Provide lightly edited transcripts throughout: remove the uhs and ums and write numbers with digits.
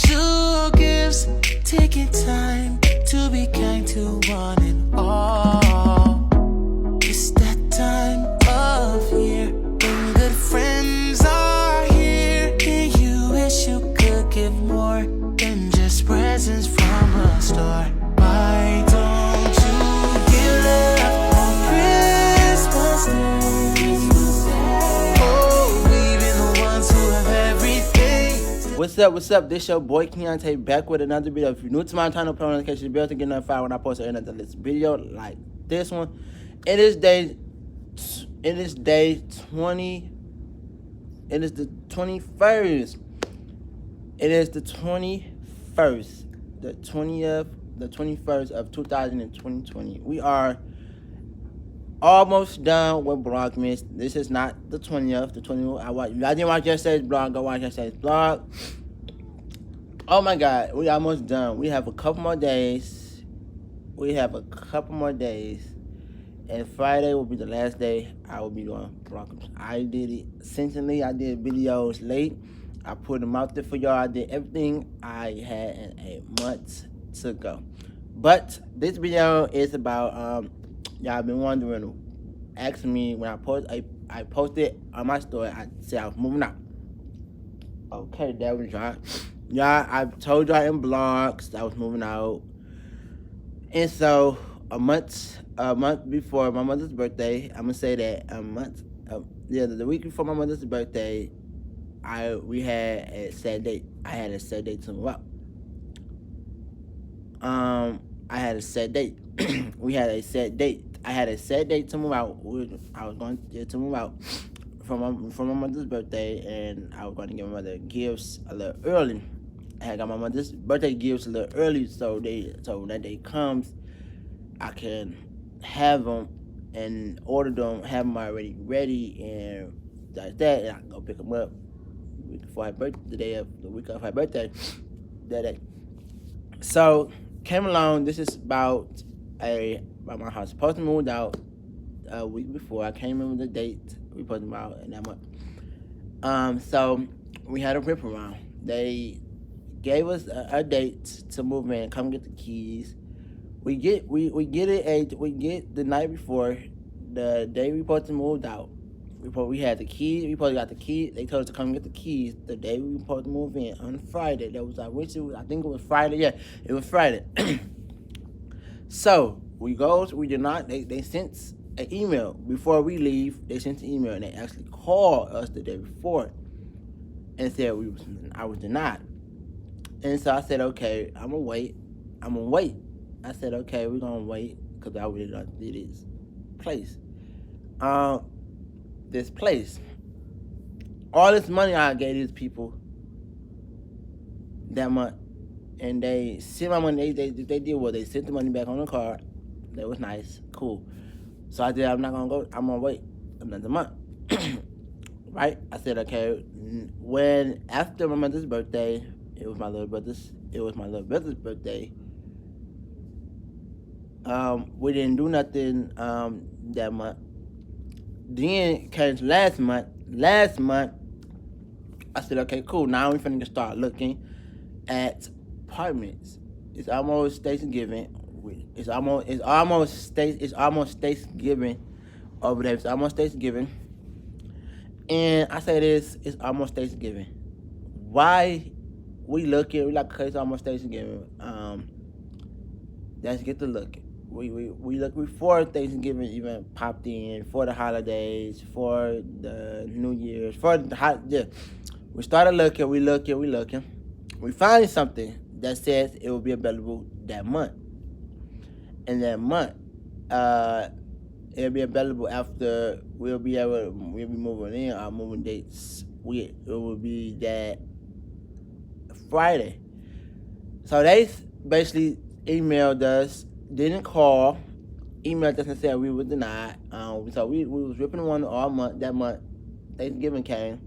Shoe gives, taking time to be kind to one and all. It's that time of year when good friends are here, and you wish you could give more than just presents from a store. Why don't you give love on Christmas Day? Oh, even the ones who have everything. What's up? This your boy Keontae back with another video. If you're new to my channel, put on notification bell to get notified when I post another video like this one. It is day 20. It is the 21st. It is the 21st. The 21st of 2020. We are almost done with Vlogmas. This is not the 20th. The 20th. I didn't watch yesterday's vlog. Go watch yesterday's vlog. Oh my God, we almost done. We have a couple more days. And Friday will be the last day I will be doing Vlogmas. I did it essentially. I did videos late. I put them out there for y'all. I did everything I had in a month to go. But this video is about y'all been wondering, asking me when I posted on my story. I said I was moving out. Okay, that was y'all. Yeah, I told y'all in blogs I was moving out. And so a month before my mother's birthday, I'm gonna say that the week before my mother's birthday, I had a set date to move out. I had a set date. We had a set date. I had a set date to move out. I was going to move out from my mother's birthday, and I was going to give my mother gifts a little early. I had got my mother's birthday gifts a little early, so when that day comes, I can have them and order them, have them already ready, and like that, and I can go pick them up the week before her birthday, the week of her birthday, that day. So came along. This is about my house. Supposed to move out a week before. I can't remember the date we put them out in that month. So we had a rip around. They gave us a date to move in. Come get the keys. We get the night before, the day we supposed to move out. We had the keys. We supposed to got the keys. They told us to come get the keys the day we supposed to move in on Friday. That was I think it was Friday. Yeah, it was Friday. So we go. We did not. They sent an email before we leave. They sent an email, and they actually called us the day before and said I was denied. And so I said, okay, I'm gonna wait. I said, okay, we're gonna wait because I really don't do this place. This place. All this money I gave these people that month, and they sent my money. They did what? They sent the money back on the card. That was nice, cool. So I said, I'm not gonna go. I'm gonna wait another month. Right? I said, okay. When after my mother's birthday, it was my little brother's birthday. We didn't do nothing that month. Then came last month. I said, okay, cool. Now we finna start looking at apartments. It's almost Thanksgiving. It's almost Thanksgiving over there. It's almost Thanksgiving. And I say this, it's almost Thanksgiving. Why we looking? We like, okay, it's almost Thanksgiving. Let's get to looking. We look before Thanksgiving even popped in, for the holidays, for the New Year's, we started looking. We looking. We find something that says it will be available that month. And that month, it'll be available after we'll be moving in. Our moving dates, it will be that Friday. So they basically emailed us, didn't call, emailed us and said we were denied. So we was ripping one all month. That month, Thanksgiving came.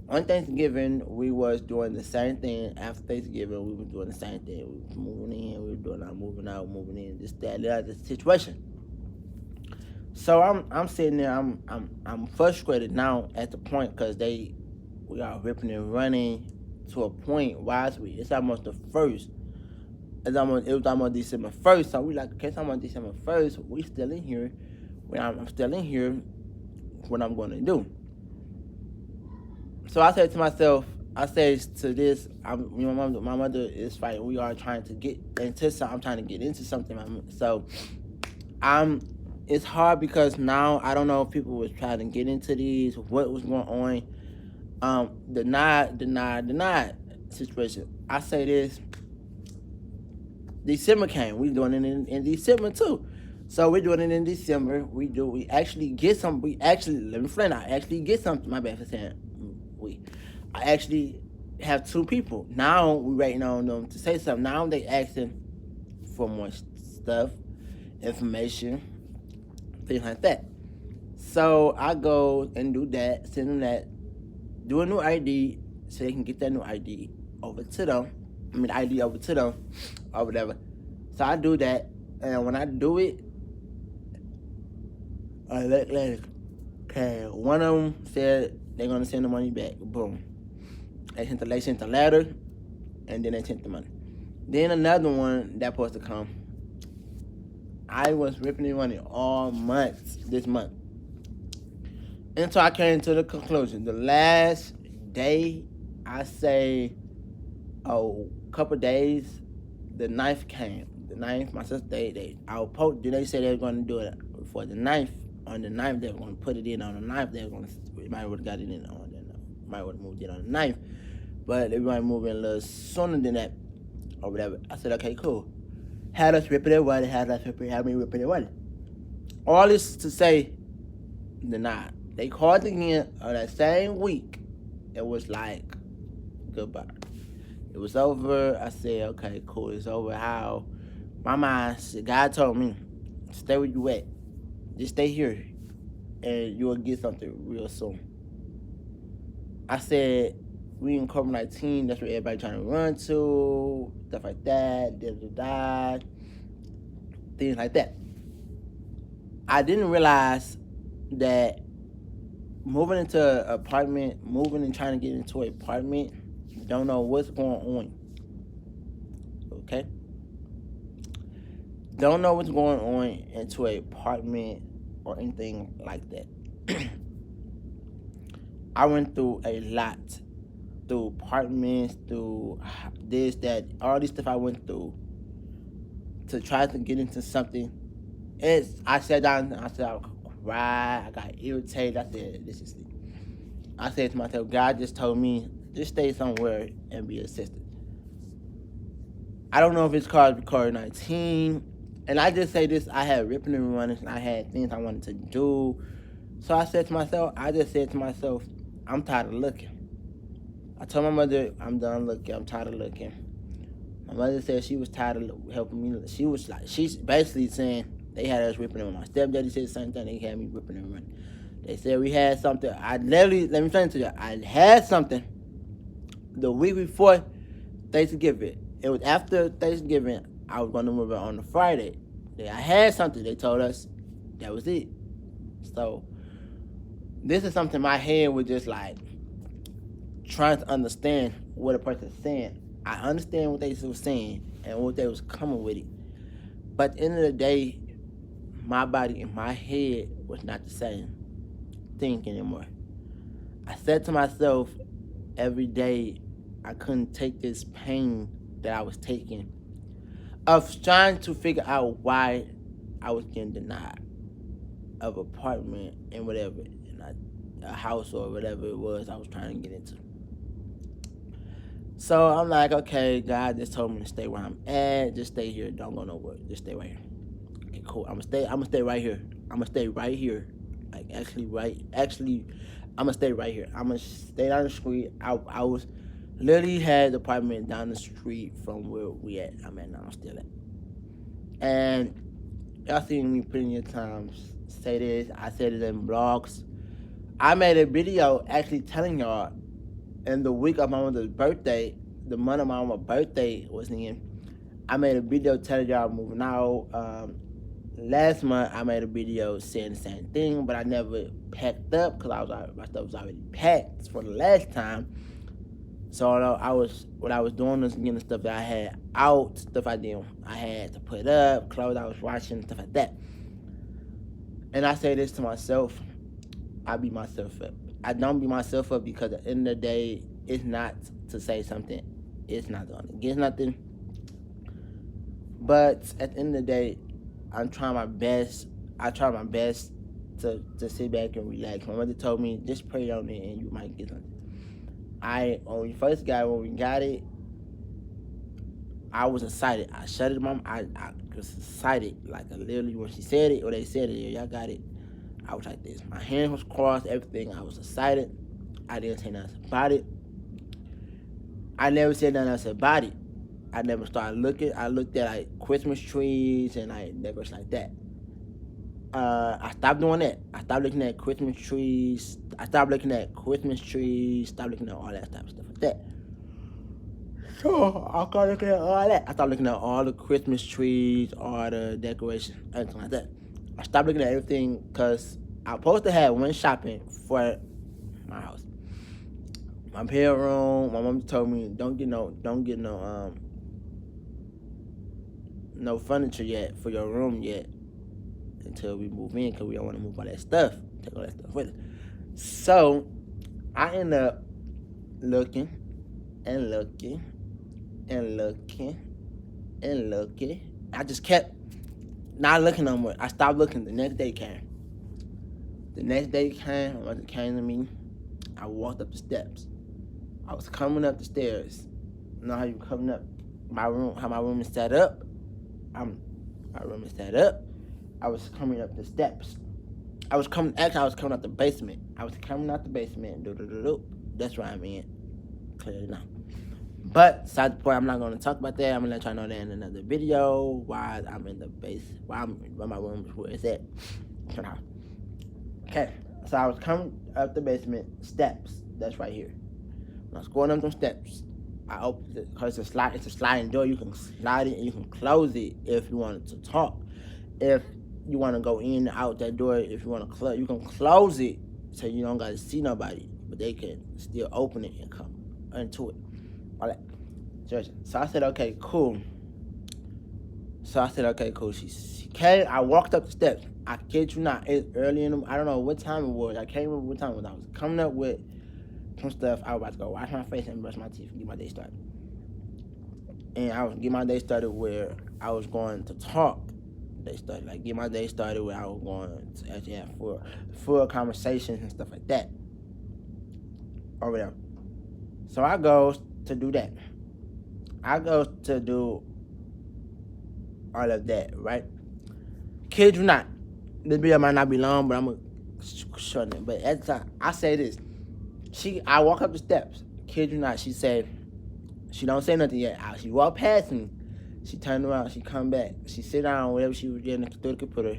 On Thanksgiving, we was doing the same thing. After Thanksgiving, we was doing the same thing. We was moving in, we were doing our moving out, moving in, this, that, the situation. So I'm sitting there, I'm frustrated now at the point because we are ripping and running to a point. Why is we? It's almost the first. It was almost December 1st. So we like, okay, it's almost December 1st. We still in here. When I'm still in here, what I'm going to do? So I said to myself, I said to this, my mother is fighting. We are trying to get into something. I'm trying to get into something. So it's hard because now I don't know if people was trying to get into these, what was going on. Denied situation. I say this. December came. We doing it in December too. So we're doing it in December. We actually get some. We actually let me explain. I actually get something. My bad for saying we. I actually have 2 people. Now we waiting on them to say something. Now they asking for more stuff, information, things like that. So I go and do that. Send them that. Do a new ID so they can get that new ID over to them. ID over to them or whatever. So I do that, and when I do it, okay, one of them said they're gonna send the money back. Boom. They sent the letter, and then they sent the money. Then another one that supposed to come. I was ripping the money all month this month, and so I came to the conclusion. The last day, I say, couple days, the 9th came. The 9th, my sister, they said they were going to do it for the 9th. On the 9th, they were going to put it in on the 9th. They were going to, we might have got it in on the, might have moved it on the 9th. But they might move in a little sooner than that, or whatever. I said, okay, cool. Had us ripping it away, had me ripping it away. All this to say, denied. They called again on that same week. It was like, goodbye. It was over. I said, okay, cool, it's over. How? My mind, God told me, stay where you at. Just stay here, and you'll get something real soon. I said, we in COVID-19, that's what everybody trying to run to, stuff like that, things like that. I didn't realize that moving into an apartment, moving and trying to get into an apartment, don't know what's going on. Okay? Don't know what's going on into an apartment or anything like that. I went through a lot. Through apartments, through this, that, all this stuff I went through to try to get into something. I sat down, I cried, I got irritated. I said, this is it. I said to myself, God just told me, just stay somewhere and be assisted. I don't know if it's called COVID-19. And I just say this, I had ripping and running, and I had things I wanted to do. So I said to myself, I'm tired of looking. I told my mother, I'm done looking, I'm tired of looking. My mother said she was tired of helping me. She's basically saying they had us ripping and running. My stepdaddy said the same thing, they had me ripping and running. They said we had something. Let me explain to you. I had something the week before Thanksgiving. It was after Thanksgiving. I was going to move it on the Friday. I had something. They told us that was it. So this is something my head was just like trying to understand what a person's saying. I understand what they were saying and what they was coming with it. But at the end of the day, my body and my head was not the same thing anymore. I said to myself every day, I couldn't take this pain that I was taking of trying to figure out why I was getting denied of apartment and whatever, and a house or whatever it was I was trying to get into. So I'm like, okay, God just told me to stay where I'm at. Just stay here. Don't go nowhere. Just stay right here. Okay, cool. I'm gonna stay right here. I'm gonna stay right here. Like I'm gonna stay right here. I'm gonna stay down the street. I was literally had the apartment down the street from where we at. I'm at now. I'm still at. And y'all seen me plenty of times say this. I said it in blogs. I made a video actually telling y'all in the week of my mother's birthday, the month of my mother's birthday was in, I made a video telling y'all moving out. Last month, I made a video saying the same thing, but I never packed up because my stuff was already packed for the last time. So what I was doing was getting the stuff that I had out, stuff I had to put up, clothes I was washing, stuff like that. And I say this to myself, I beat myself up. I don't beat myself up because at the end of the day, it's not to say something, it's not going to get nothing. But at the end of the day, I'm trying my best. I try my best to sit back and relax. My mother told me, just pray on it and you might get something. When we got it, I was excited. I was excited. Like literally when she said it or they said it, yeah, y'all got it. I was like this. My hands was crossed, everything. I was excited. I didn't say nothing about it. I never said nothing else about it. I never started looking. I looked at like Christmas trees and like never like that. I stopped doing that. I stopped looking at Christmas trees. Stopped looking at all that type of stuff like that. So I started looking at all that. I started looking at all the Christmas trees, all the decorations, everything like that. I stopped looking at everything because I was supposed to have one shopping for my house. My bedroom, my mom told me don't get no furniture yet for your room yet until we move in because we don't want to move all that stuff. Take all that stuff with us. So I end up looking. I just kept not looking no more. I stopped looking. The next day came. My mother came to me. I walked up the steps. I was coming up the stairs. You know how you coming up my room, how my room is set up? My room is set up. I was coming up the steps. I was coming out the basement. That's where I'm in. Clearly now. But besides the point, I'm not going to talk about that. I'm going to let y'all know that in another video why I'm in the why my room is where it's at. Okay, so I was coming up the basement steps. That's right here. When I was going up them steps, I opened it because it's a sliding door. You can slide it and you can close it if you wanted to talk. If you want to go in and out that door, if you want to close, you can close it so you don't got to see nobody, but they can still open it and come into it. All that. So I said, okay, cool. She came. I walked up the steps. I kid you not. It's early in the. I don't know what time it was. I can't remember what time it was. I was coming up with some stuff. I was about to go wash my face and brush my teeth and get my day started. And I was get my day started where I was going to talk. Get my day started where I was going to actually have full conversations and stuff like that. Over there. So I go to do that. I go to do all of that, right? Kid you not. This video might not be long, but I'm going to shorten it. But at the time, I say this. I walk up the steps. Kid you not, she said, she don't say nothing yet. She walked past me. She turned around, she come back. She sit down, whatever she was getting through the computer.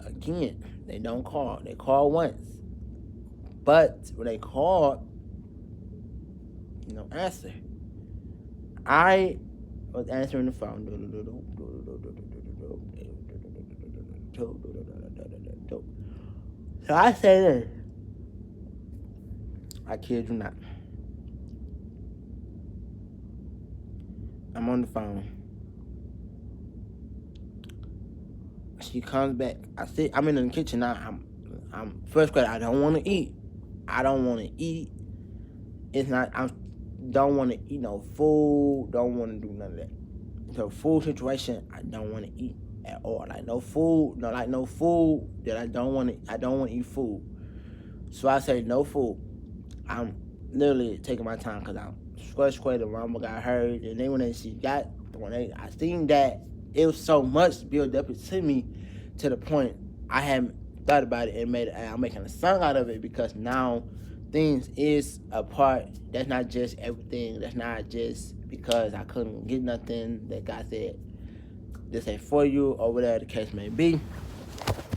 Again, they don't call. They call once. But when they call, you don't answer. I was answering the phone. So I say this. I kid you not. I'm on the phone. She comes back. I'm in the kitchen now. I'm first grade. I don't want to eat. It's not. I don't want to eat no food. Don't want to do none of that. The food situation, I don't want to eat at all. No food that I don't want to. I don't want to eat food. So I say no food. I'm literally taking my time because I'm first grade. The mama got hurt, and then when I seen that, it was so much built up to me to the point I hadn't thought about it and I'm making a song out of it because now things is a part. That's not just everything. That's not just because I couldn't get nothing that God said this ain't for you or whatever the case may be.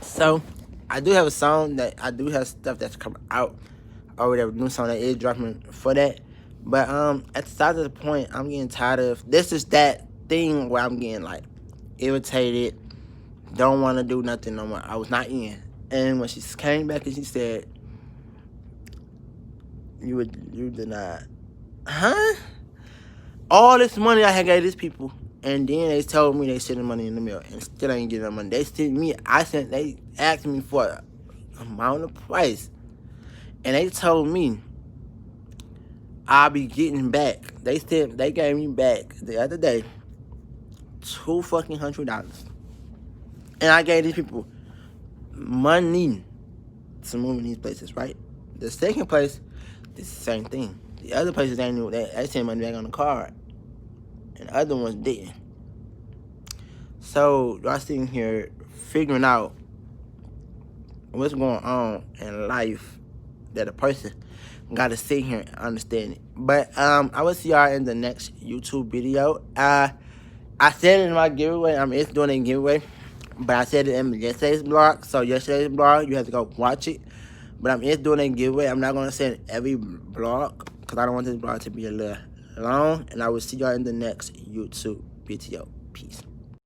So I do have a song that I do have stuff that's coming out or whatever, new song that is dropping for that. But at the start of the point, I'm getting tired of this is that thing where I'm getting like irritated, don't want to do nothing no more. I was not in. And when she came back and she said, you denied. huh? All this money I had gave these people, and then they told me they sending money in the mail, and still ain't getting the money. They sent me. They asked me for an amount of price, and they told me I'll be getting back. They gave me back the other day $200, and I gave these people money to move in these places, right? The second place, it's the same thing. The other places they send money back on the card, and the other ones didn't. So y'all sitting here figuring out what's going on in life that a person gotta sit here and understand it. But I will see y'all in the next YouTube video. I said it in my giveaway. It's doing a giveaway, but I said it in yesterday's blog. So yesterday's blog, you have to go watch it. But it's doing a giveaway. I'm not gonna send every blog because I don't want this blog to be a little long. And I will see y'all in the next YouTube video. Peace.